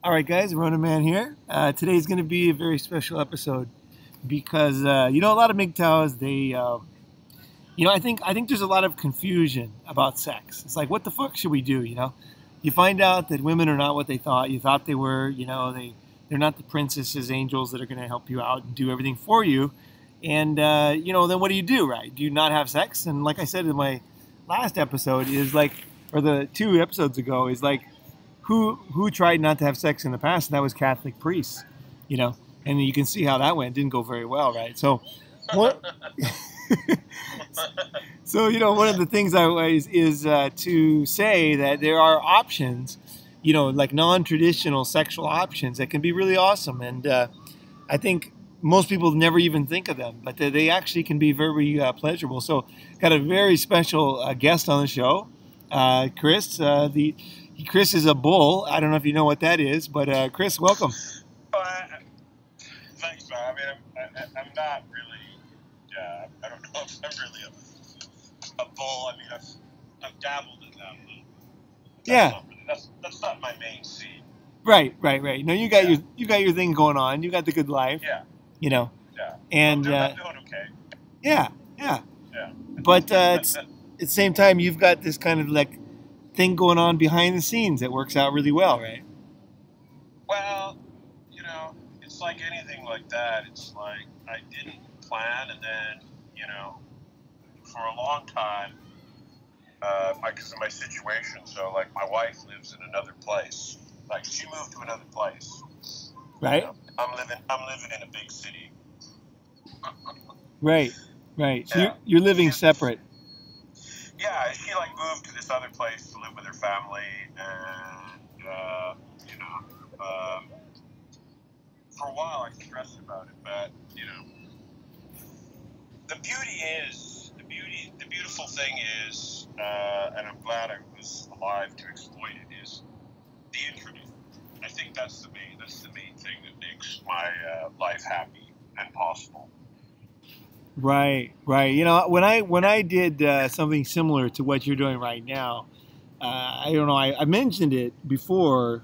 All right, guys, Ronin Man here. Today's going to be a very special episode because a lot of MGTOWs, I think there's a lot of confusion about sex. It's like, what the fuck should we do? You find out that women are not what they thought. You thought they were. They're not the princesses, angels that are going to help you out and do everything for you. And then what do? Right? Do you not have sex? And like I said in my last episode, or the 2 episodes ago, is like, who tried not to have sex in the past, and that was Catholic priests, and you can see how that went. It didn't go very well, right? So what? So one of the things I always is to say that there are options, like non-traditional sexual options that can be really awesome, and I think most people never even think of them, but they actually can be very pleasurable. So got a very special guest on the show, Chris. Chris is a bull. I don't know if you know what that is, but Chris, welcome. Thanks, man. I mean, I'm not really. I don't know if I'm really a bull. I mean, I've dabbled in that. Yeah. That's not my main scene. Right. No, you got your thing going on. You got the good life. Yeah. Yeah. And I'm doing okay. Yeah. Yeah. But at the same time, you've got this kind of like thing going on behind the scenes that works out really well, right? Well, it's like anything like that. It's like I didn't plan, and then, for a long time, because of my situation, so like my wife lives in another place. Like she moved to another place. Right. I'm living in a big city. Right. So Yeah. you're living separate. Yeah, she moved to this other place to live with her family, and for a while I stressed about it, but the beautiful thing is, and I'm glad I was alive to exploit it, is the internet. I think that's the main thing that makes my life happy and possible. Right. When I did something similar to what you're doing right now, I don't know. I mentioned it before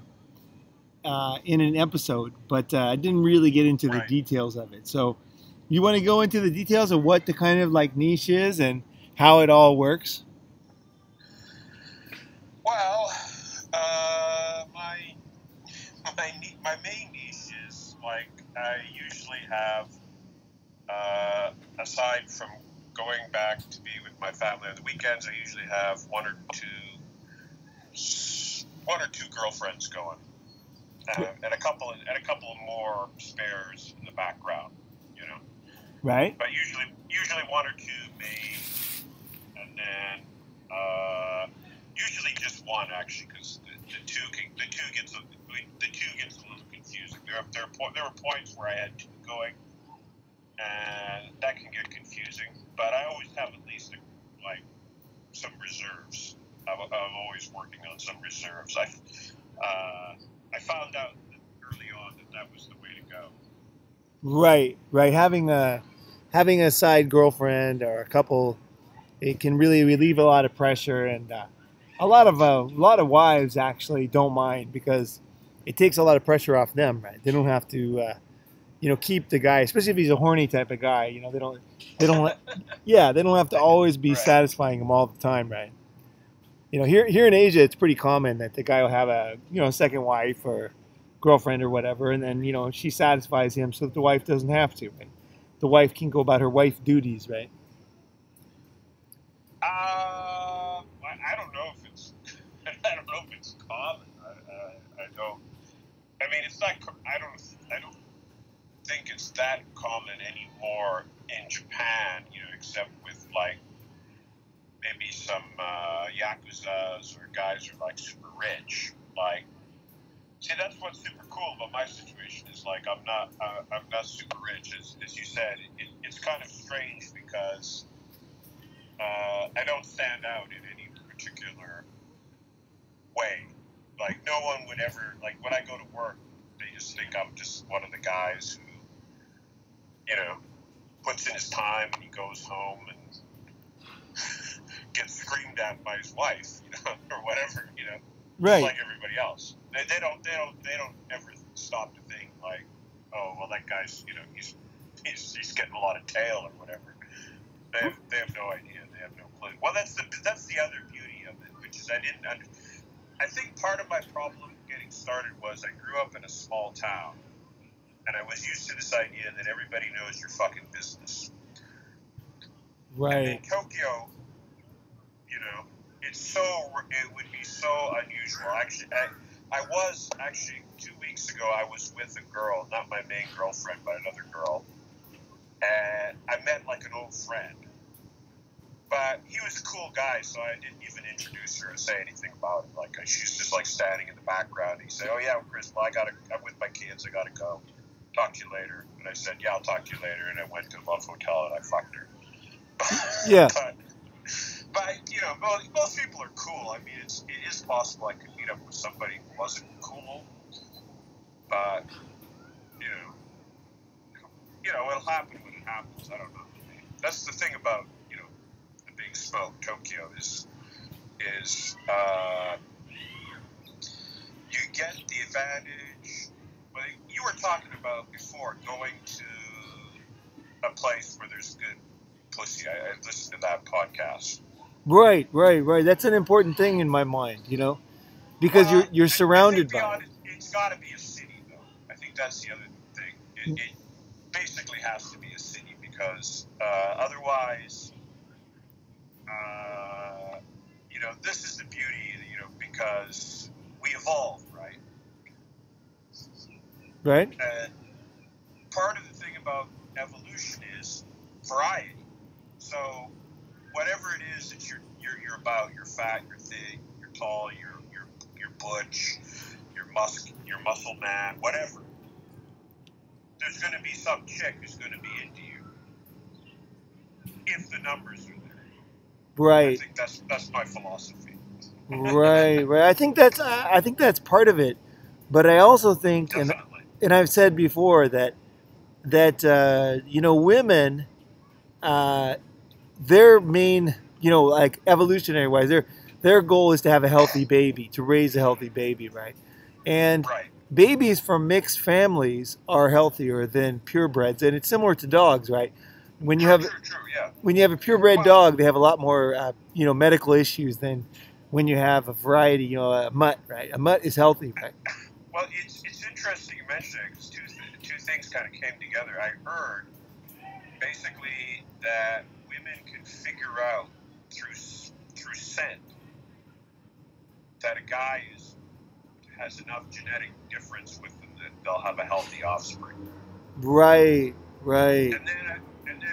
in an episode, but I didn't really get into the Right. details of it. So, you want to go into the details of what the kind of like niche is and how it all works? Well, my main niche is like I usually have. Aside from going back to be with my family on the weekends, I usually have one or two girlfriends going, and a couple of more spares in the background, Right. But usually one or two main, and then usually just one actually, because the two gets a little confusing. There were points where I had two going, and that can get confusing. But I always have at least some reserves. I'm always working on some reserves. I found out early on that was the way to go. Right. Having a side girlfriend or a couple, it can really relieve a lot of pressure, and a lot of wives actually don't mind because it takes a lot of pressure off them. Right. They don't have to. Keep the guy, especially if he's a horny type of guy. They don't have to always be Right. satisfying him all the time, right? Here in Asia, it's pretty common that the guy will have a second wife or girlfriend or whatever, and then she satisfies him so that the wife doesn't have to. Right? The wife can go about her wife duties, right? I don't know if it's common. I don't. I mean, it's not. I don't think it's that common anymore in Japan, except with maybe some yakuzas or guys who are super rich. See, that's what's super cool about my situation is I'm not super rich, as you said. It's kind of strange because I don't stand out in any particular way. No one would ever when I go to work, they just think I'm just one of the guys who puts in his time and he goes home and gets screamed at by his wife, or whatever, Right. Just like everybody everybody else. They don't ever stop to think like, oh well, that guy's he's getting a lot of tail or whatever. They have no idea. They have no clue. Well, that's the other beauty of it, which is I think part of my problem getting started was I grew up in a small town, and I was used to this idea that everybody knows your fucking business. Right. And in Tokyo, it would be so unusual. Actually, I was 2 weeks ago. I was with a girl, not my main girlfriend, but another girl, and I met like an old friend. But he was a cool guy, so I didn't even introduce her or say anything about it. Like she's just like standing in the background. And he said, "Oh yeah, Chris, well, I'm with my kids. I gotta go. Talk to you later." And I said, "Yeah, I'll talk to you later." And I went to the Love Hotel and I fucked her. Yeah. But most people are cool. I mean, it is possible I could meet up with somebody who wasn't cool. But it'll happen when it happens. I don't know. That's the thing about the big smoke. Tokyo is you get the advantage. But you were talking about before going to a place where there's good pussy. I listened to that podcast. Right. That's an important thing in my mind, because you're surrounded by it. It's got to be a city, though. I think that's the other thing. It basically has to be a city because otherwise, this is the beauty, because we evolved, right? Right. And part of the thing about evolution is variety. So whatever it is that you're about, you're fat, you're thin, you're tall, you're butch, you're muscle man, whatever. There's going to be some chick who's going to be into you if the numbers are there. Right. I think that's my philosophy. Right. I think that's part of it, but I also think, and I've said before that women, their main, like evolutionary wise, their goal is to have a healthy baby, to raise a healthy baby, right? And babies from mixed families are healthier than purebreds, and it's similar to dogs, right? When you have a purebred dog, they have a lot more, medical issues than when you have a variety, a mutt, right? A mutt is healthy, right? Well, it's interesting you mentioned it because two things kind of came together. I heard basically that women can figure out through scent that a guy has enough genetic difference with them that they'll have a healthy offspring. Right. And then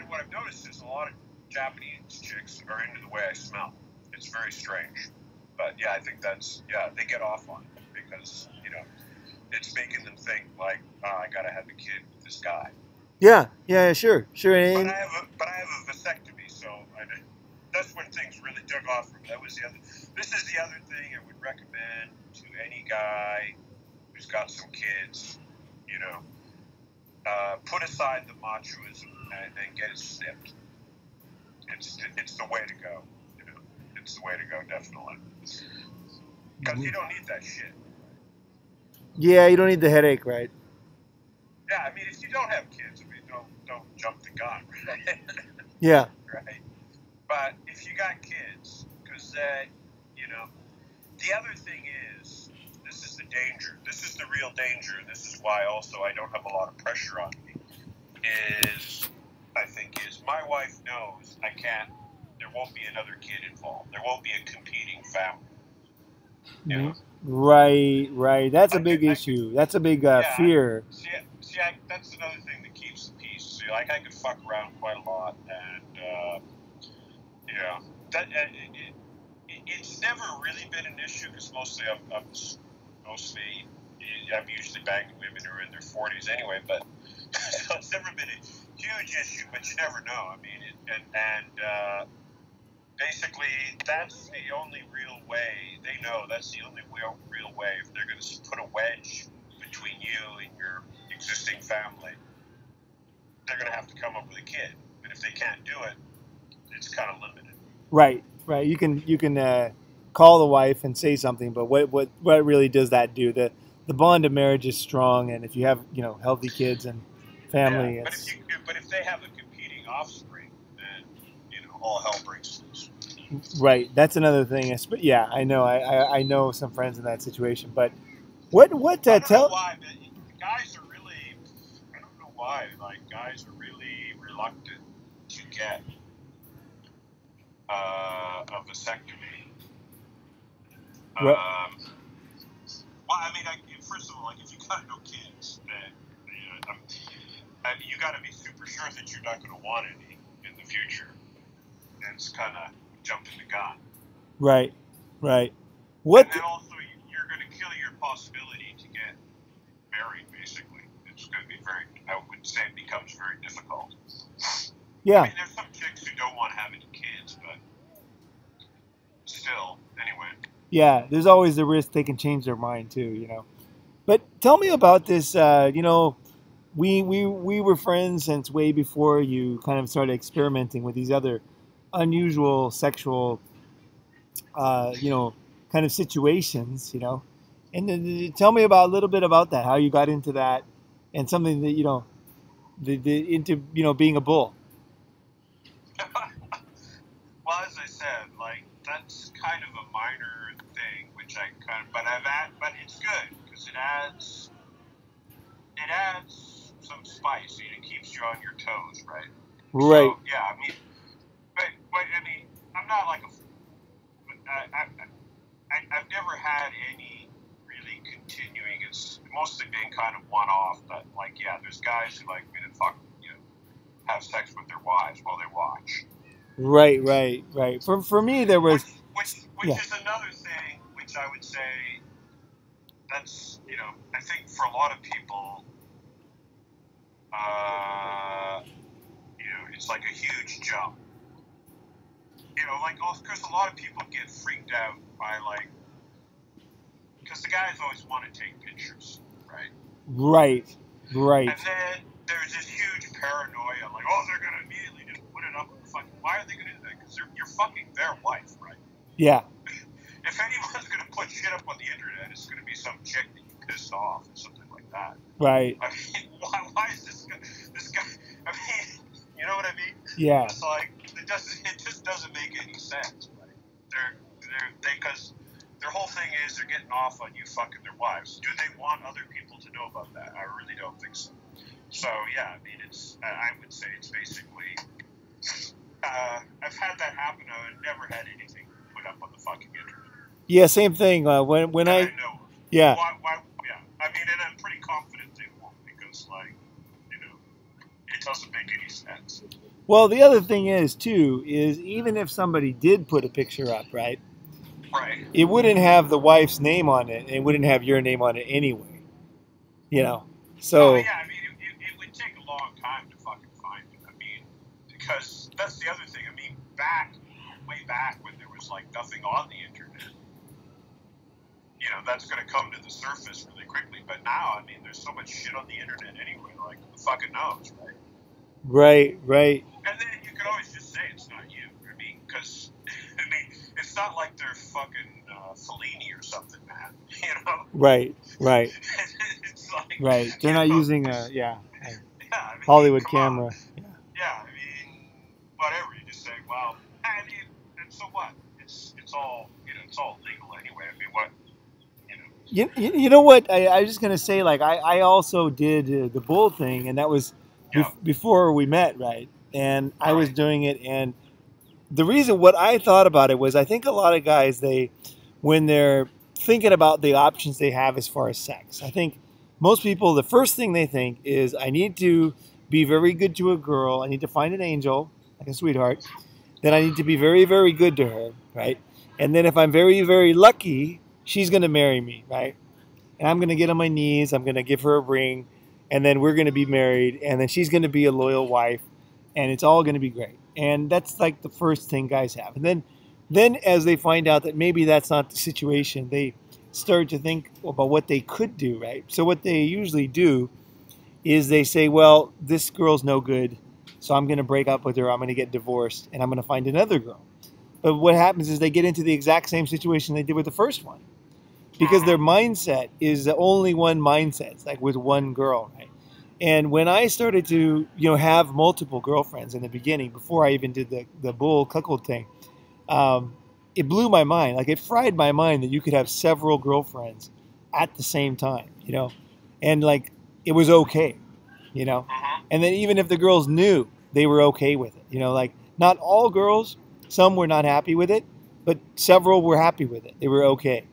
what I've noticed is a lot of Japanese chicks are into the way I smell. It's very strange. But yeah, I think they get off on it because, it's making them think like, I gotta have a kid with this guy. Yeah, sure. But I have a vasectomy, so that's when things really took off for me. This is the other thing I would recommend to any guy who's got some kids, put aside the machoism and get it snipped. It's the way to go. It's the way to go, definitely. Because you don't need that shit. Yeah, you don't need the headache, right? Yeah, I mean, if you don't have kids, don't jump the gun, right? Yeah. Right. But if you got kids, because the other thing is, this is the danger. This is the real danger. This is why also I don't have a lot of pressure on me. Is my wife knows there won't be another kid involved. There won't be a competing family. Right. That's a big issue. That's a big fear. See, that's another thing that keeps the peace. See, like I could fuck around quite a lot, and it's never really been an issue because mostly I'm usually banging women who are in their 40s anyway. But so it's never been a huge issue. But you never know. I mean, basically, that's the only real way. They know that's the only real way. If they're going to put a wedge between you and your existing family, they're going to have to come up with a kid. And if they can't do it, it's kind of limited. Right. You can call the wife and say something, but what really does that do? The bond of marriage is strong, and if you have, you know, healthy kids and family, Yeah, it's but if they have a competing offspring, then you know all hell breaks loose. right. That's another thing. Yeah, I know. I know some friends in that situation, but what I don't know tell? why, but guys are really. I don't know why. Like guys are really reluctant to get a vasectomy. What? Well, I mean, first of all, like if you got no kids, then you know, you got to be super sure that you're not going to want any in the future. And it's kind of jumping the gun. Right, right. What? And then also, you're going to kill your possibility to get married. Basically, it's going to be very. I would say it becomes very difficult. Yeah. I mean, there's some chicks who don't want to have any kids, but still, anyway. Yeah, there's always the risk they can change their mind too, you know. But tell me about this. You know, we were friends since way before you kind of started experimenting with these other unusual sexual, you know, kind of situations, you know. And then tell me about a little bit about that, how you got into that, and something that you know, into you know being a bull. Well, as I said, like that's kind of a minor thing, which I kind of, but it's good because it adds some spice. It keeps you on your toes, right? Right. So yeah, I mean, but I mean, I'm not like I've never had any really continuing. It's mostly been kind of one off, but like yeah, there's guys who like me to you know, have sex with their wives while they watch. Right, right, right. For me, there was which yeah. is another thing, which I would say that's you know I think for a lot of people, you know, it's like a huge jump. You know, like of course a lot of people get freaked out by like because the guys always want to take pictures, right? Right, right. And then there's this huge paranoia, like, oh, they're gonna immediately just put it up. Why are they gonna do that? Because you're fucking their wife, right? Yeah. If anyone's gonna put shit up on the internet, it's gonna be some chick that you pissed off or something like that. Right. I mean, why is this guy? I mean, you know what I mean? Yeah. It's like it just doesn't make any sense, right? Because their whole thing is they're getting off on you fucking their wives. Do they want other people to know about that? I really don't think so. So yeah, I mean, I would say it's basically. I've had that happen. I've never had anything put up on the fucking internet. Yeah, same thing. When I know. yeah. Why? Yeah. I mean, and I'm pretty confident they won't because, like, you know, it doesn't make any sense. Well, the other thing is too is even if somebody did put a picture up, right? Right. It wouldn't have the wife's name on it. It wouldn't have your name on it anyway. You know. So. Oh yeah, I mean, it would take a long time to fucking find it. I mean, because that's the other thing. I mean, way back when there was like nothing on the internet, you know, that's going to come to the surface really quickly. But now, I mean, there's so much shit on the internet anyway. Like, who fucking knows, right? Right, right. And then you could always just say it's not you. I mean, because I mean, it's not like they're fucking Fellini or something, man. You know? Right, right. It's like, right. They're not know, using yeah, I mean, Hollywood camera. Yeah, I mean, whatever. You just say, well, I mean, and so what? It's all, you know, it's all legal anyway. I mean, what, you know? You know what? I was just gonna say, like, I also did the bull thing, and that was before we met, right? And I was doing it, and the reason what I thought about it was I think a lot of guys, when they're thinking about the options they have as far as sex, I think most people, the first thing they think is I need to be very good to a girl. I need to find an angel, like a sweetheart. Then I need to be very, very good to her, right? And then if I'm very, very lucky, she's going to marry me, right? And I'm going to get on my knees. I'm going to give her a ring. And then we're going to be married. And then she's going to be a loyal wife. And it's all going to be great. And that's like the first thing guys have. And then as they find out that maybe that's not the situation, they start to think about what they could do, right? So what they usually do is they say, well, this girl's no good, so I'm going to break up with her, I'm going to get divorced, and I'm going to find another girl. But what happens is they get into the exact same situation they did with the first one, because their mindset is the only one mindset. It's like with one girl, right? And when I started to, have multiple girlfriends in the beginning, before I even did the bull cuckold thing, um, it blew my mind. Like, it fried my mind that you could have several girlfriends at the same time, and like it was okay, and then even if the girls knew, they were okay with it, like not all girls, some were not happy with it, but several were happy with it. They were okay,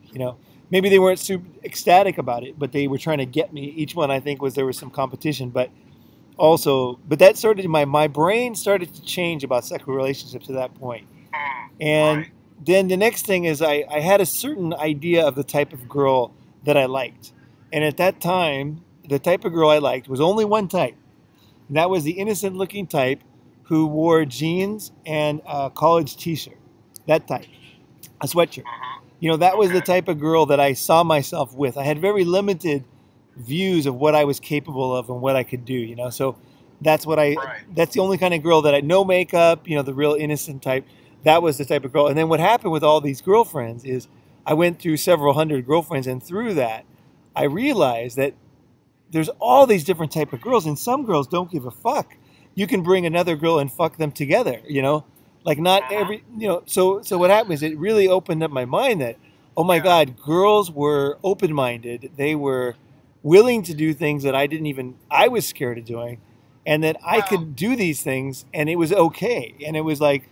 maybe they weren't super ecstatic about it, but they were trying to get me. Each one, I think, there was some competition, but that started, my brain started to change about sexual relationships at that point. And Right. then the next thing is I had a certain idea of the type of girl that I liked. And at that time, the type of girl I liked was only one type. And that was the innocent looking type who wore jeans and a college t-shirt. That type. A sweatshirt. That was the type of girl that I saw myself with. I had very limited views of what I was capable of and what I could do, So that's Right. that's the only kind of girl that I, no makeup, the real innocent type. That was the type of girl. And then what happened with all these girlfriends is I went through several hundred girlfriends, and through that, I realized that there's all these different type of girls, and some girls don't give a fuck. You can bring another girl and fuck them together, like not every, so what happened is it really opened up my mind that, oh my God, girls were open-minded. They were willing to do things that I was scared of doing, and that I could do these things, and it was okay. And it was like,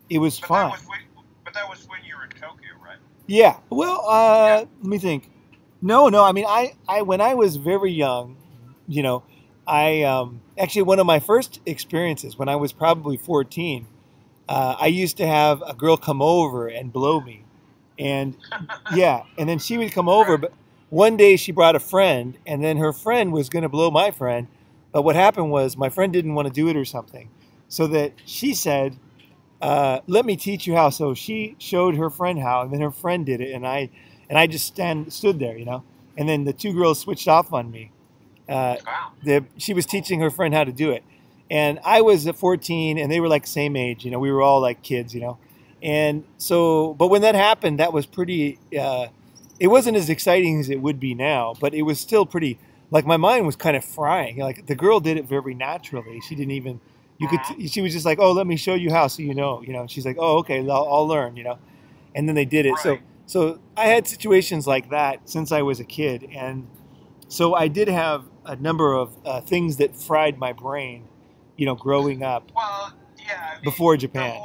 it was fine. But that was when you were in Tokyo, right? Yeah. Well, let me think. No. I mean, I when I was very young, I actually, one of my first experiences when I was probably 14, I used to have a girl come over and blow me, and and then she would come over, but one day she brought a friend, and then her friend was going to blow my friend, but what happened was my friend didn't want to do it or something, so that she said, let me teach you how. So she showed her friend how, and then her friend did it, and I just stood there, and then the two girls switched off on me. She was teaching her friend how to do it, and I was at 14, and they were like same age, we were all like kids, and so, but when that happened, that was pretty. It wasn't as exciting as it would be now, but it was still pretty. Like, my mind was kind of frying. Like, the girl did it very naturally. She didn't even. She was just like, oh, let me show you how, so And she's like, oh, okay, I'll learn, And then they did it. Right. So I had situations like that since I was a kid, and so I did have a number of things that fried my brain, growing up. Well, yeah. I mean, before Japan.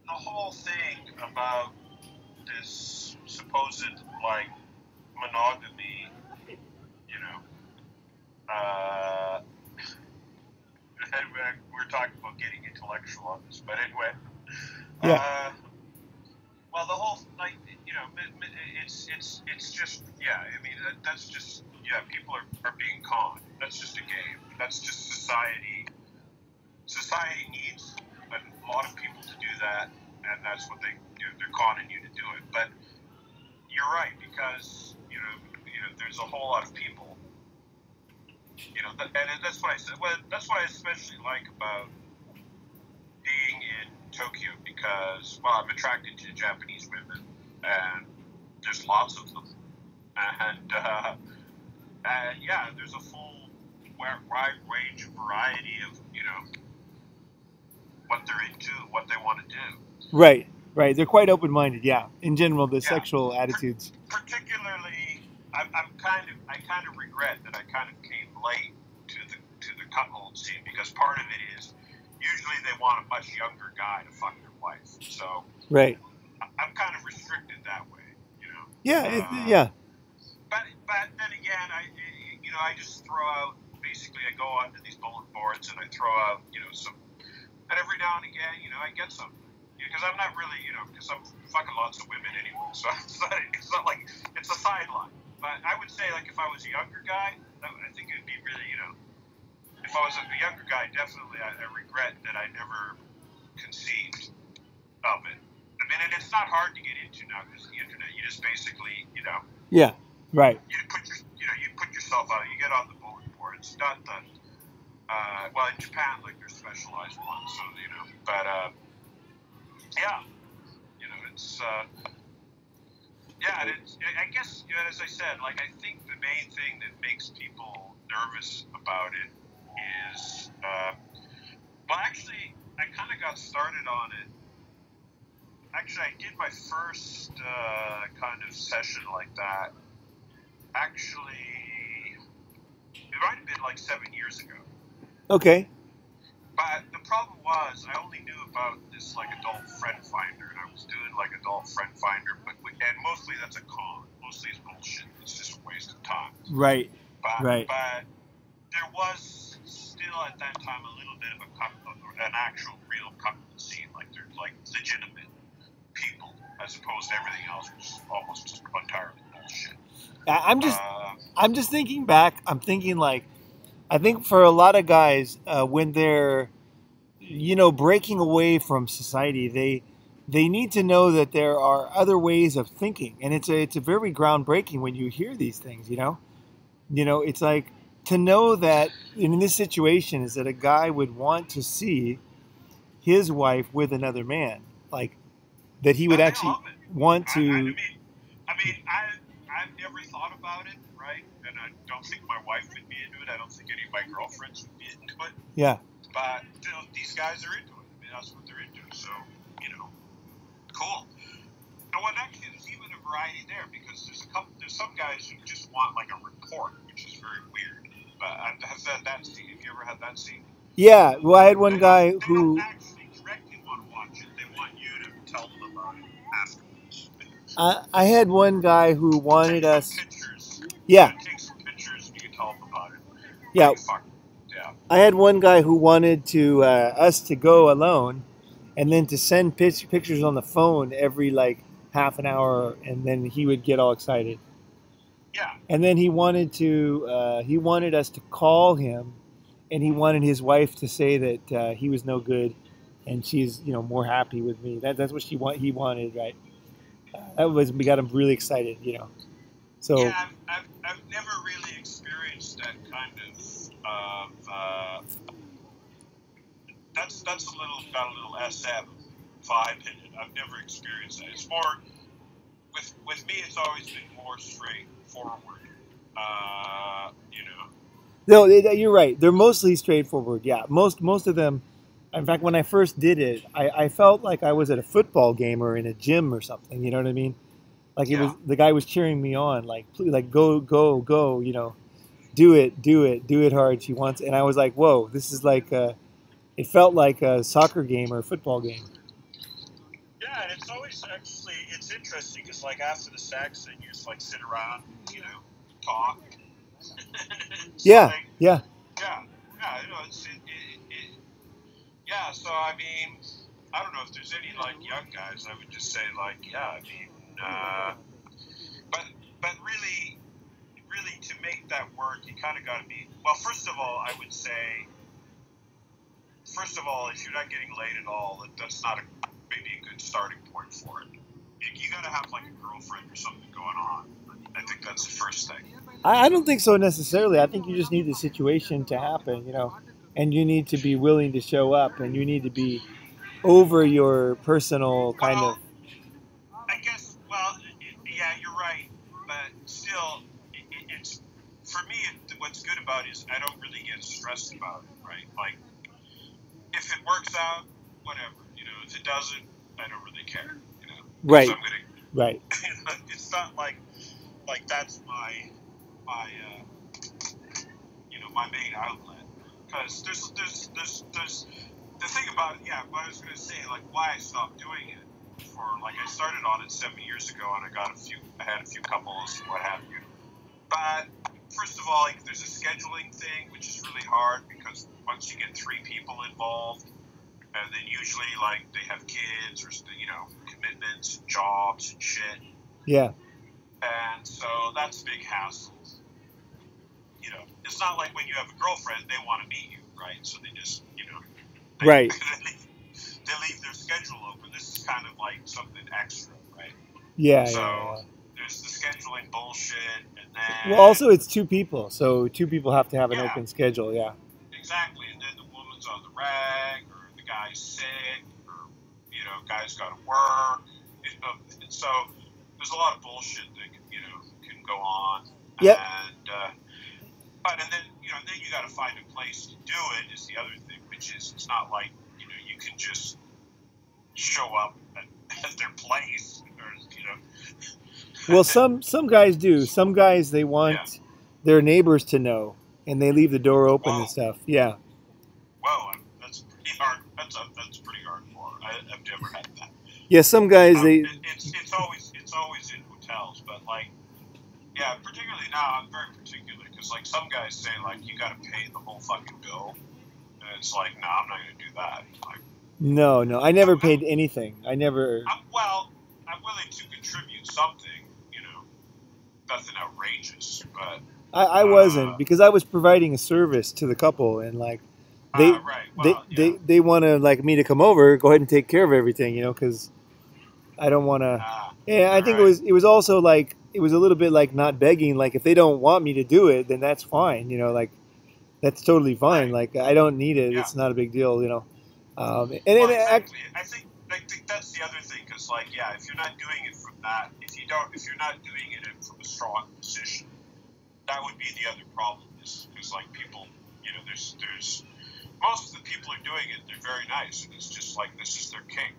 The whole thing about this supposed like monogamy, we're talking about getting intellectual on this, but anyway. Yeah. Well, the whole it's just I mean that's just people are being conned. That's just a game. That's just society. Society needs a lot of people to do that, and that's what they're conning you to do it. But you're right, because there's a whole lot of people. And that's what I said. Well, that's what I especially like about being in Tokyo, because I'm attracted to Japanese women, and there's lots of them, and there's a full wide range of variety of what they're into, what they want to do. Right. They're quite open-minded. Yeah. In general, the sexual attitudes. Particularly, I kind of regret that I kind of came late to the cuckold scene, because part of it is usually they want a much younger guy to fuck their wife. So right. I'm kind of restricted that way, Yeah. But then again, I just throw out. Basically, I go onto these bulletin boards and I throw out some. And every now and again, I get something. Because I'm not really, because I'm fucking lots of women anyway. So it's not like it's a sideline. But I would say, like, if I was a younger guy, I think it'd be really, if I was a younger guy, definitely I regret that I never conceived of it. I mean, and it's not hard to get into now because of the internet. You just basically, Yeah. Right. You put yourself out. You get on the bulletin boards. Not the. Well, in Japan, like, there's specialized ones, so but Yeah, it's yeah, and I guess as I said, like I think the main thing that makes people nervous about it is, well, actually, I kind of got started on it. Actually, I did my first kind of session like that. Actually, it might have been like 7 years ago. Okay. But the problem was, I only knew about this like adult friend finder, and I was doing like adult friend finder, and mostly that's a con. Mostly it's bullshit. It's just a waste of time. Right. Right. But there was still at that time a little bit of an actual real couple scene. Like there's like legitimate people, as opposed to everything else, which is almost just entirely bullshit. I'm just thinking back. I'm thinking like, I think for a lot of guys, when they're, breaking away from society, they need to know that there are other ways of thinking, and it's a very groundbreaking when you hear these things. It's like to know that in this situation is that a guy would want to see his wife with another man, like that he would actually want to. I've never thought about it, right? And I don't think my wife would be into it. I don't think any of my girlfriends would be into it. Yeah. But these guys are into it. I mean, that's what they're into. So, cool. And what actually, there's even a variety there because there's some guys who just want like a report, which is very weird. But I've had that scene. Have you ever had that scene? Yeah. Well, I had one guy who. They don't actually directly want to watch it. They want you to tell them about it afterwards. I had one guy who wanted us. Pictures. Yeah. Take some pictures and you can tell them about it. Yeah. Yeah. I had one guy who wanted to us to go alone, and then to send pictures on the phone every like half an hour, and then he would get all excited. Yeah. And then he wanted us to call him, and he wanted his wife to say that he was no good, and she's more happy with me. That's what he wanted, right? We got him really excited, So yeah, I've never really experienced that kind of that's got a little SM vibe in it. I've never experienced that. It's more with me. It's always been more straightforward. No, you're right. They're mostly straightforward. Yeah, most of them. In fact, when I first did it, I felt like I was at a football game or in a gym or something. You know what I mean? Like it was the guy was cheering me on, like please, like go, do it hard. She wants, and I was like, whoa, this is like it felt like a soccer game or a football game. Yeah, and it's always actually it's interesting because like after the sex, then you just like sit around, talk. Yeah. Yeah. Yeah. So I mean, I don't know if there's any like young guys. I would just say like, yeah. I mean, but really to make that work, you kind of got to be. Well, first of all, I would say. First of all, if you're not getting laid at all, that's not maybe a good starting point for it. You got to have like a girlfriend or something going on. I think that's the first thing. I don't think so necessarily. I think you just need the situation to happen, and you need to be willing to show up, and you need to be over your personal kind of. I guess. Well, yeah, you're right, but still, it's for me. What's good about it is I don't really get stressed about it, right? Like, if it works out, whatever. If it doesn't, I don't really care. Right. So I'm gonna, right. It's not like that's my my main outlet. Because there's the thing about it. Yeah, what I was gonna say, like why I stopped doing it. For like I started on it 7 years ago, and I had a few couples, what have you. But first of all, like, there's a scheduling thing, which is really hard because once you get 3 people involved, and then usually like they have kids or commitments, jobs and shit. Yeah. And so that's a big hassle. It's not like when you have a girlfriend, they want to meet you, right? So they just right. They leave their schedule open. This is kind of like something extra, right? Yeah. So there's the scheduling bullshit, and then also it's 2 people, so 2 people have to have an open schedule. Yeah. Exactly, and then the woman's on the rag, or the guy's sick, or guys got to work. So there's a lot of bullshit that can go on. Yep. And then you got to find a place to do it. Is the other thing, which is it's not like you can just show up at their place, or Well, some guys do. Some guys, they want their neighbors to know, and they leave the door open and stuff. Yeah. Well, that's pretty hard. That's pretty hardcore. I've never had that. Yeah, some guys it's always in hotels, but particularly now I'm very particular because some guys say you got to pay the whole fucking bill, and it's no, I'm not going to do that. No, I never paid anything. I never. I'm willing to contribute something, nothing outrageous, but I wasn't, because I was providing a service to the couple, and they want to me to come over, go ahead and take care of everything, because I don't want to. Yeah, I think it was also it was a little bit not begging. If they don't want me to do it, then that's fine, that's totally fine. I don't need it. Yeah. It's not a big deal, Exactly. I think that's the other thing, because if you're not doing it from that, if you're not doing it from a strong position, that would be the other problem. Is because people, there's most of the people are doing it. They're very nice, and it's just this is their king.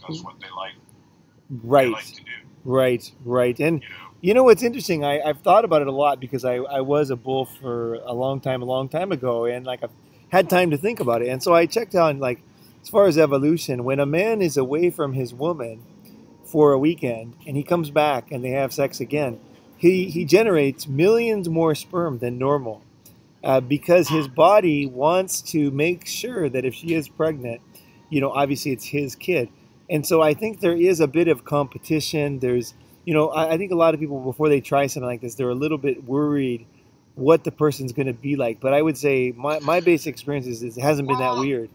That's what they like. Right. They like to do. Right. And what's interesting? I've thought about it a lot because I was a bull for a long time ago, and I've had time to think about it. And so I checked on as far as evolution, when a man is away from his woman for a weekend and he comes back and they have sex again, he generates millions more sperm than normal, because his body wants to make sure that if she is pregnant, obviously it's his kid. And so I think there is a bit of competition. There's, I think a lot of people, before they try something like this, they're a little bit worried what the person's going to be like. But I would say my basic experience is it hasn't been that weird.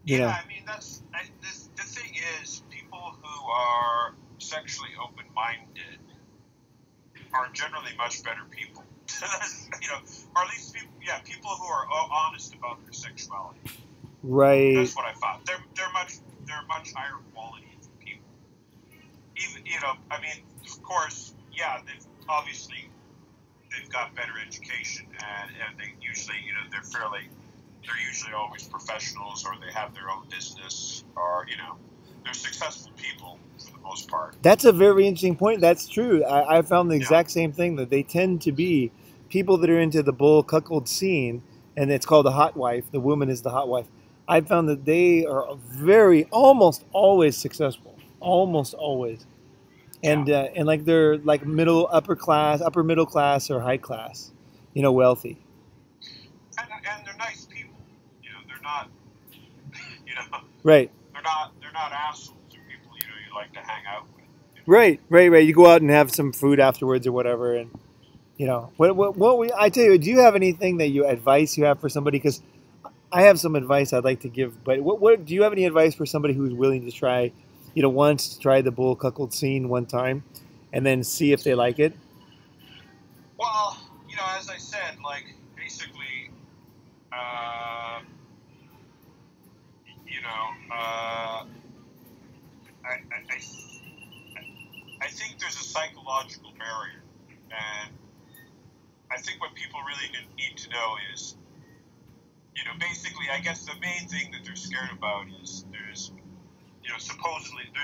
I mean, the thing is, people who are sexually open-minded are generally much better people. Or at least people who are honest about their sexuality. Right. That's what I found. They're much higher quality of people. Even I mean, of course, they've got better education, and they usually they're usually always professionals, or they have their own business, or they're successful people for the most part. That's a very interesting point. That's true. I found the exact same thing, that they tend to be people that are into the bull cuckold scene, and it's called the HotWife. The woman is the HotWife. I found that they are almost always successful, almost always, and they're upper middle class or high class, wealthy. And they're nice people. They're not. Right. They're not assholes. They're people you like to hang out with. Right. You go out and have some food afterwards or whatever, and I tell you, do you have anything that advice you have for somebody? Because I have some advice I'd like to give, but what do you have any advice for somebody who's willing to try, wants to try the bull cuckold scene one time, and then see if they like it? Well, as I said, basically, I think there's a psychological barrier, and I think what people really need to know is, basically, I guess the main thing that they're scared about is there's supposedly in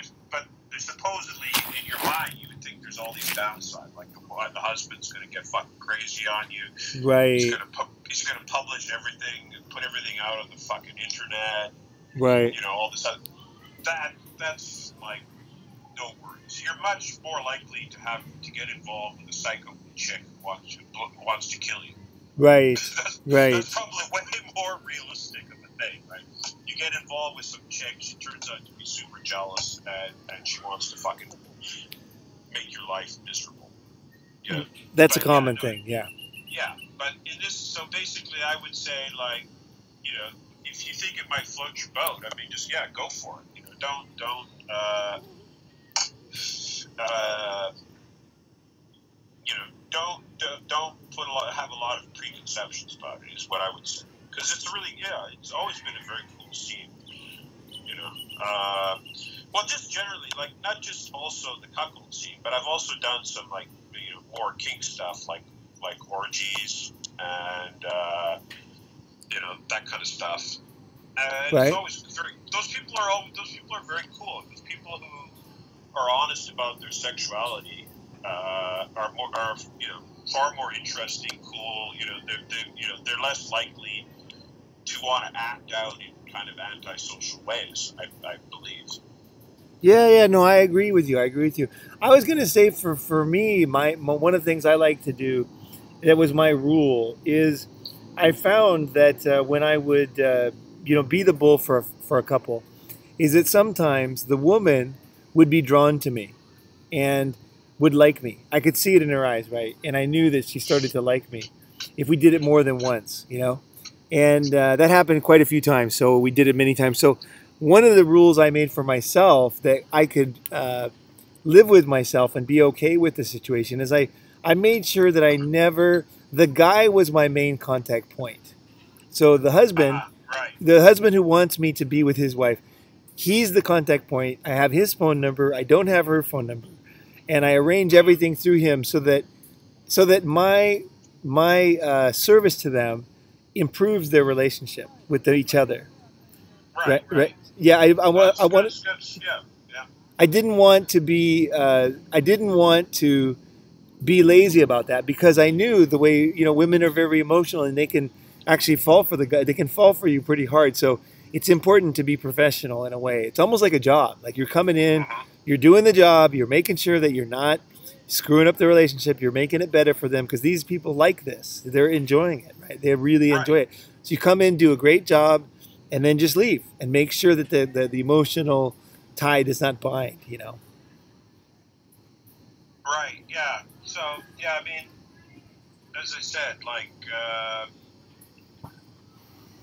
your mind you would think there's all these downsides, the husband's going to get fucking crazy on you, right? He's going to publish everything and put everything out on the fucking internet, right? All this other that's no worries. You're much more likely to get involved with a psycho chick who wants to kill you. Right. That's probably way more realistic of a thing, right? You get involved with some chick, she turns out to be super jealous, and she wants to fucking make your life miserable. That's a common thing, yeah. Yeah, but in this, so basically I would say, if you think it might float your boat, I mean, just, go for it. Don't have a lot of preconceptions about it, is what I would say, because it's always been a very cool scene, Well, just generally, like not just also the cuckold scene, but I've also done some like more kink stuff, like orgies and that kind of stuff. And it's Right. always those people are very cool. Those people who are honest about their sexuality are far more interesting, cool. They're less likely to want to act out in kind of antisocial ways. I believe. Yeah, no, I agree with you. I agree with you. I was gonna say for me, my one of the things I like to do, that was my rule, is I found that when I would be the bull for a couple, is that sometimes the woman would be drawn to me and would like me. I could see it in her eyes, right? And I knew that she started to like me if we did it more than once, you know? And that happened quite a few times. So we did it many times. So one of the rules I made for myself that I could live with myself and be okay with the situation is I made sure that the guy was my main contact point. So Right. the husband who wants me to be with his wife, he's the contact point. I have his phone number. I don't have her phone number, and I arrange everything through him so that my service to them improves their relationship with each other. Right. Right, right. Right. Yeah, I That's want. that's yeah. Yeah. I didn't want to be. I didn't want to be lazy about that because I knew the way women are very emotional and they can actually fall for the guy. They can fall for you pretty hard. So it's important to be professional in a way. It's almost like a job. Like you're coming in, Mm-hmm. you're doing the job, you're making sure that you're not screwing up the relationship. You're making it better for them because these people like this. They're enjoying it, right? They really Right. enjoy it. So you come in, do a great job, and then just leave and make sure that the emotional tie does not bind. Right. Yeah. So yeah, I mean, as I said,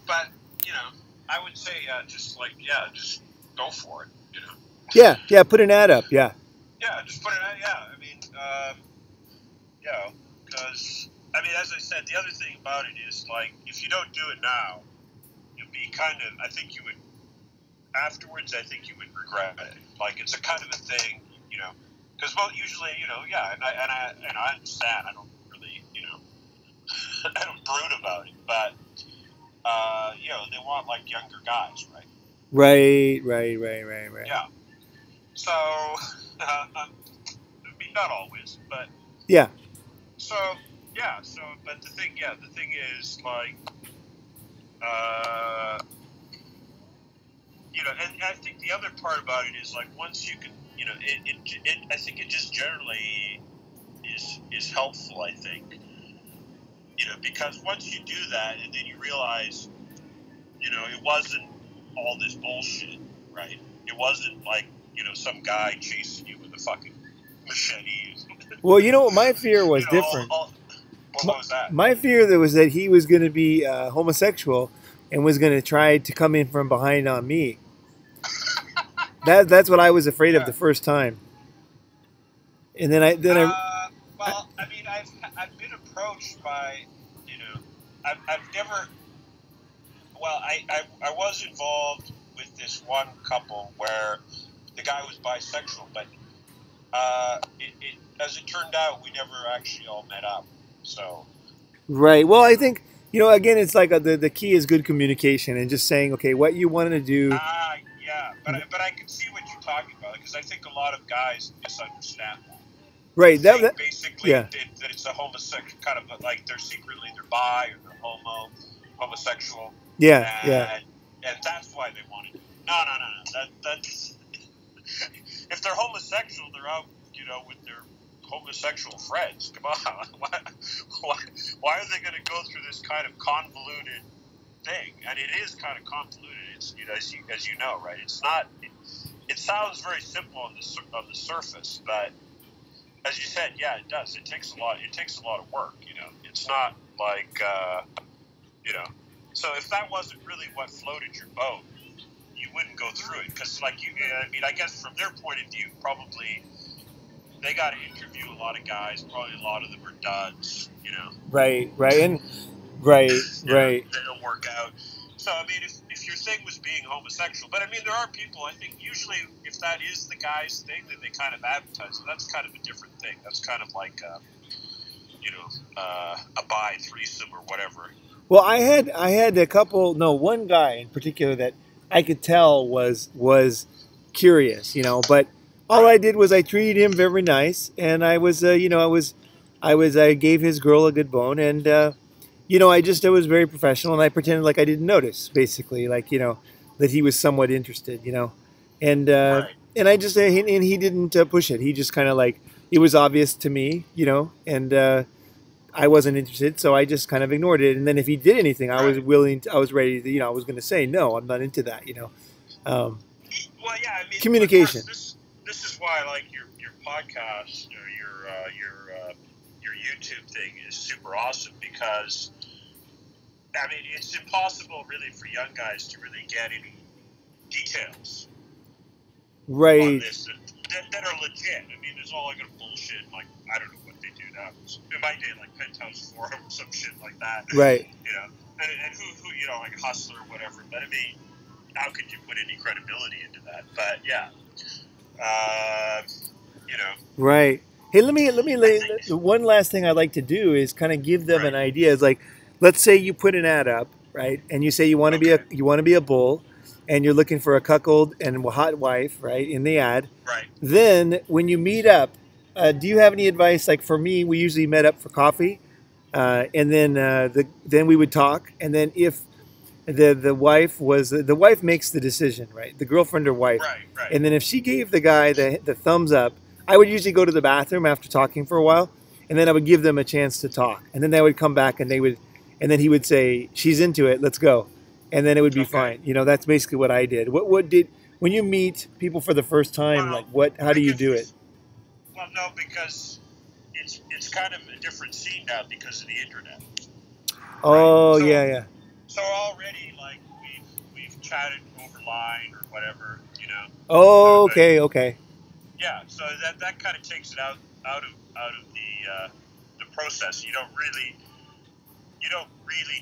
but I would say just go for it. Yeah. Put an ad up. Yeah. Yeah, just put it out. Yeah, I mean, because as I said, the other thing about it is like if you don't do it now, you'll be kind of. I think you would afterwards. I think you would regret it. Like it's a kind of a thing, because usually, yeah, and I understand. I don't really, I don't brood about it, but they want like younger guys, right? Right. Yeah. So, I mean, not always, but Yeah. so yeah. So, but the thing is like, uh, and I think the other part about it is like once you can, I think it just generally is helpful. I think, because once you do that, and then you realize, it wasn't all this bullshit, right? It wasn't like some guy chasing you with a fucking machete. Well, my fear was different. What was that? My fear that was that he was going to be homosexual and was going to try to come in from behind on me. That's what I was afraid of Yeah. the first time. And then Well, I mean, I've been approached by, I've never. Well, I was involved with this one couple where the guy was bisexual, but as it turned out, we never actually all met up. So. right. Well, I think again, it's like the key is good communication and just saying, okay, what you wanted to do. Yeah, but I can see what you're talking about because I think a lot of guys misunderstand that. Right. They think basically Yeah. that it's a homosexual kind of like they're bi or they're homosexual. Yeah. And that's why they want to do it. No. That's if they're homosexual, they're out, with their homosexual friends. Come on, why are they going to go through this kind of convoluted thing? And it is kind of convoluted. It's as you know, right? It's not. It sounds very simple on the surface, but as you said, yeah, it does. It takes a lot. It takes a lot of work. It's not like So if that wasn't really what floated your boat, you wouldn't go through it because, I guess from their point of view, probably they got to interview a lot of guys. Probably a lot of them are duds. Right. And right. They don't work out. So if your thing was being homosexual, but I mean, there are people. I think usually, if that is the guy's thing, then they kind of advertise it. That's kind of a different thing. That's kind of like, a bi threesome or whatever. Well, I had a couple. No, one guy in particular that I could tell was curious, but all I Right. did was I treated him very nice, and I was, I gave his girl a good bone, and I was very professional, and I pretended like I didn't notice, basically, like that he was somewhat interested, and Right. and he didn't push it. He just kind of like it was obvious to me, and I wasn't interested, so I just kind of ignored it. And then if he did anything, I was Right. willing. I was ready to, I was going to say no, I'm not into that. Um, Well, yeah. I mean, of Communication. course, this is why I like your podcast or your YouTube thing is super awesome because I mean it's impossible really for young guys to really get any details on Right, this that are legit. I mean, there's all like a bullshit. Like I don't know what they do now. In my day, like Penthouse Forum or some shit like that. right. And who like Hustler or whatever. But I mean, how could you put any credibility into that? But yeah, uh, you know, Right. Hey, let me I lay think one last thing I'd like to do is kind of give them an right. idea. Is like, let's say you put an ad up, right, and you say Okay. you want to be a bull, and you're looking for a cuckold and a hot wife, right, in the ad. Right. Then when you meet up, do you have any advice? Like for me, we usually met up for coffee, and then then we would talk, and then if the wife makes the decision, right? The girlfriend or wife. Right. Right. And then if she gave the guy the thumbs up, I would usually go to the bathroom after talking for a while, and then I would give them a chance to talk. And then they would come back and then he would say, "She's into it, let's go." And then it would be Okay. fine. That's basically what I did. What did when you meet people for the first time, like Well, how I do you guess do it? well no because it's kind of a different scene now because of the internet, right? Oh, yeah, yeah. So already like we've chatted over line or whatever, Oh, but okay, okay. yeah, so that kind of takes it out of the process. You don't really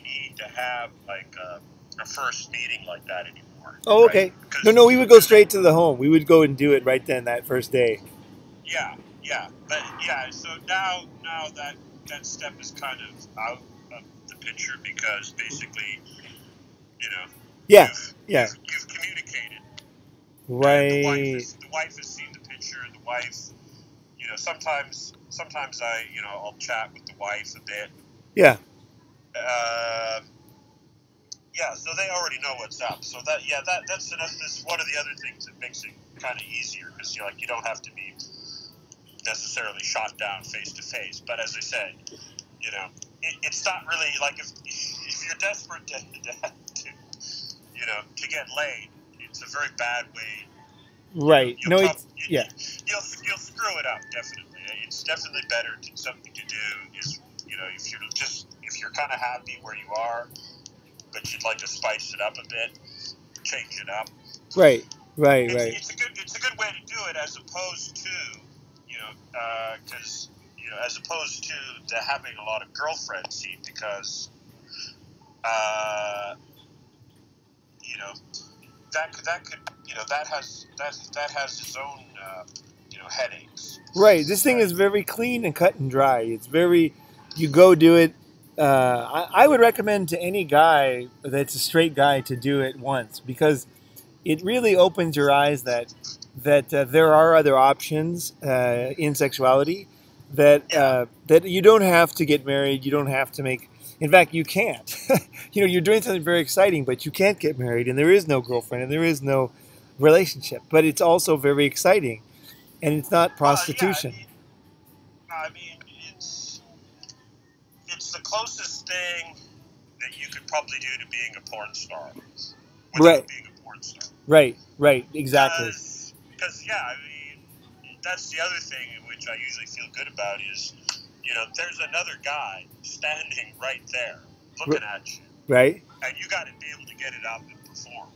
need to have like a first meeting like that anymore, Oh, right? okay. No, we would go Because straight to the home. We would go and do it right then that first day. yeah, yeah, but yeah. So now that step is kind of out of the picture because basically, you know, Yeah, yeah. you've communicated, and Right. the wife has seen the picture. The wife, sometimes I'll chat with the wife a bit. Yeah. Uh, yeah, so they already know what's up. So that's one of the other things that makes it kind of easier because you don't have to be necessarily shot down face to face. But as I said, it's not really like if you're desperate to get laid, it's a very bad way. Right. You'll No, come, it's yeah. you'll screw it up definitely. It's definitely better something to do is if you're kind of happy where you are, but you'd like to spice it up a bit, change it up. Right. Right. Right. It's a good way to do it as opposed to because as opposed to having a lot of girlfriends see because you know that could that has its own headaches, Right. This thing right? is very clean and cut and dry. It's very you go do it. I would recommend to any guy that's a straight guy to do it once because it really opens your eyes that there are other options in sexuality Yeah. that you don't have to get married. You don't have to make. In fact, you can't. You're doing something very exciting, but you can't get married, and there is no girlfriend, and there is no relationship. But it's also very exciting, and it's not Well, yeah. prostitution. I mean, it's the closest thing that you could probably do to being a porn star Right. without being a porn star. Right. Right. Exactly. Because yeah, I mean, that's the other thing in which I usually feel good about is, there's another guy standing right there looking at you, Right. and you got to be able to get it up and perform.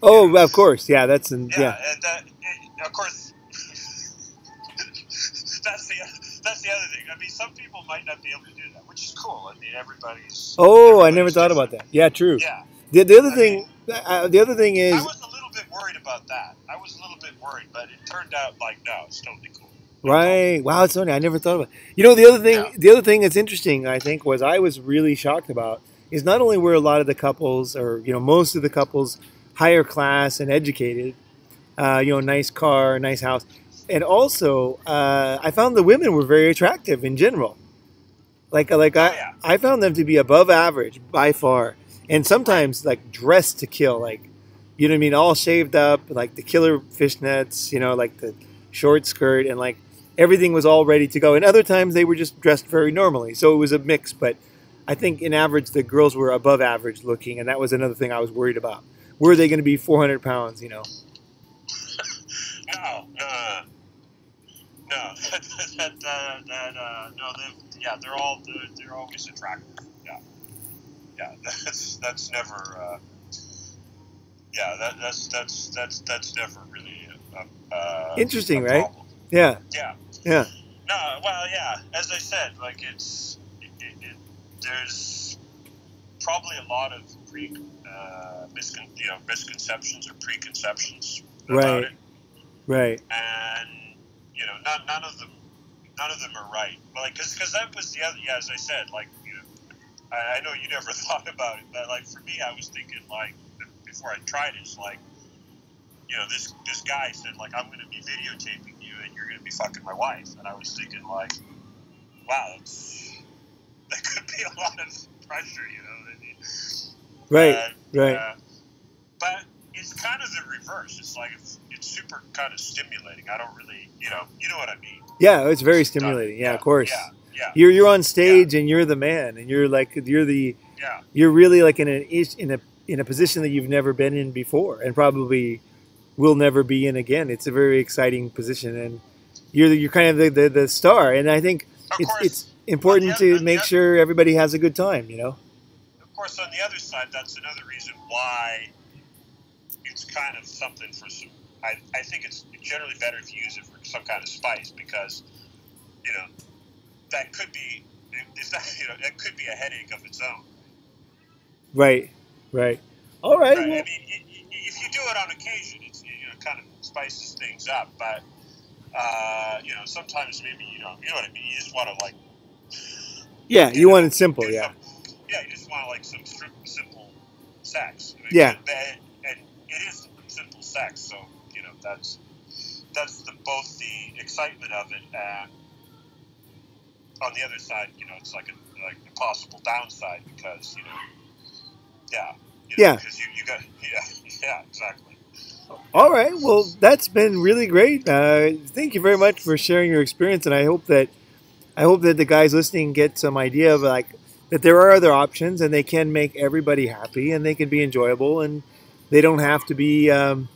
Oh, of course. Yeah. Yeah. Yeah, and of course, that's the other thing. I mean, some people might not be able to do that, which is cool. I mean, Oh, I never everybody's thought about different. that. Yeah. True. Yeah, The other I mean, thing. The other thing I is, was a little bit worried about that. I was a little bit worried, but it turned out like no, it's totally cool. right? Wow, it's funny. I never thought about it. Yeah. The other thing that's interesting, I think, was I was really shocked about is not only were a lot of the couples, or most of the couples, higher class and educated, nice car, nice house, and also I found the women were very attractive in general. Oh yeah. I found them to be above average by far, and Right. sometimes like dressed to kill, like you know what I mean, all shaved up, like the killer fishnets, like the short skirt, and like everything was all ready to go. And other times they were just dressed very normally, so it was a mix. But I think in average the girls were above average looking, and that was another thing I was worried about. Were they going to be 400 pounds? No, no, no. No. They're always attractive. Yeah, yeah. That's never. Yeah, that's never really a Interesting, right? problem. Yeah, Yeah. yeah, No, well, yeah. As I said, like there's probably a lot of misconceptions or preconceptions about right, it, right. and none of them are right. Well, like, because that was the other. Yeah, as I said, like I know you never thought about it, but like for me, I was thinking like before I tried it, it's like this guy said like I'm going to be videotaping you and you're going to be fucking my wife, and I was thinking like, wow, that could be a lot of pressure, you know what I mean? Right, And, right. but it's kind of the reverse. It's like it's super kind of stimulating. I don't really, you know what I mean. Yeah, it's very It's done. stimulating. Yeah, Yeah, of course. yeah, yeah, You're on yeah, stage and you're the man, and yeah. you're really like in a position that you've never been in before, and probably will never be in again. It's a very exciting position, and you're kind of the star. And I think Of it's course, important to make sure everybody has a good time. of course, on the other side, that's another reason why it's kind of something for some. I think it's generally better if you use it for some kind of spice because that could be that could be a headache of its own. Right, right. All right. Right. I Well, mean, if you do it on occasion, it's kind of spices things up. But sometimes maybe you know what I mean. You just want to like yeah, you want it simple. do Yeah, some. Yeah, you just want like some simple sex. I mean, yeah. and it is simple sex. So that's both the excitement of it and on the other side, it's like a possible downside because yeah. Yeah. Because you got yeah, exactly. All right. Well, that's been really great. Thank you very much for sharing your experience, and I hope that the guys listening get some idea of like that there are other options, and they can make everybody happy, and they can be enjoyable, and they don't have to be something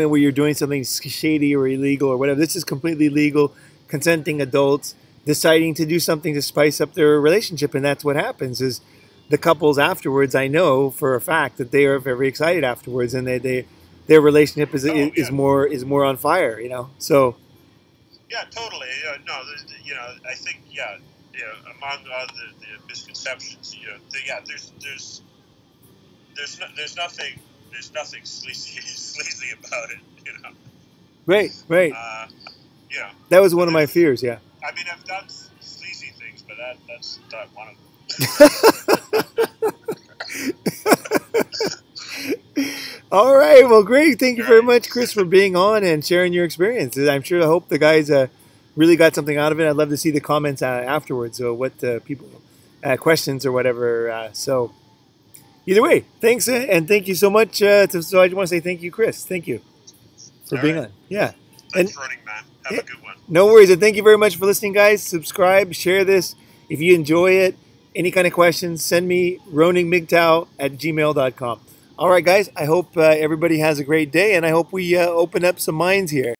where you're doing something shady or illegal or whatever. This is completely legal, consenting adults deciding to do something to spice up their relationship, and that's what happens is the couples afterwards. I know for a fact that they are very excited afterwards, and their relationship Yeah. is more on fire. So Yeah, totally. No, I think among the misconceptions, there's nothing sleazy about it. right, right. Uh, That was one of my there's, fears. Yeah. I mean, I've done sleazy things, but that's not one of them. All right. Well, great. Thank you very Right. much, Chris, for being on and sharing your experiences. I hope the guys really got something out of it. I'd love to see the comments afterwards, or what people questions or whatever. So either way, thanks, and thank you so much. So I just want to say thank you, Chris. Thank you for All being right. on. Yeah. Thanks, Running Man. Have a good one. No worries. And thank you very much for listening, guys. Subscribe, share this. If you enjoy it, any kind of questions, send me roningmigtao@gmail.com. All right, guys. I hope everybody has a great day, and I hope we open up some minds here.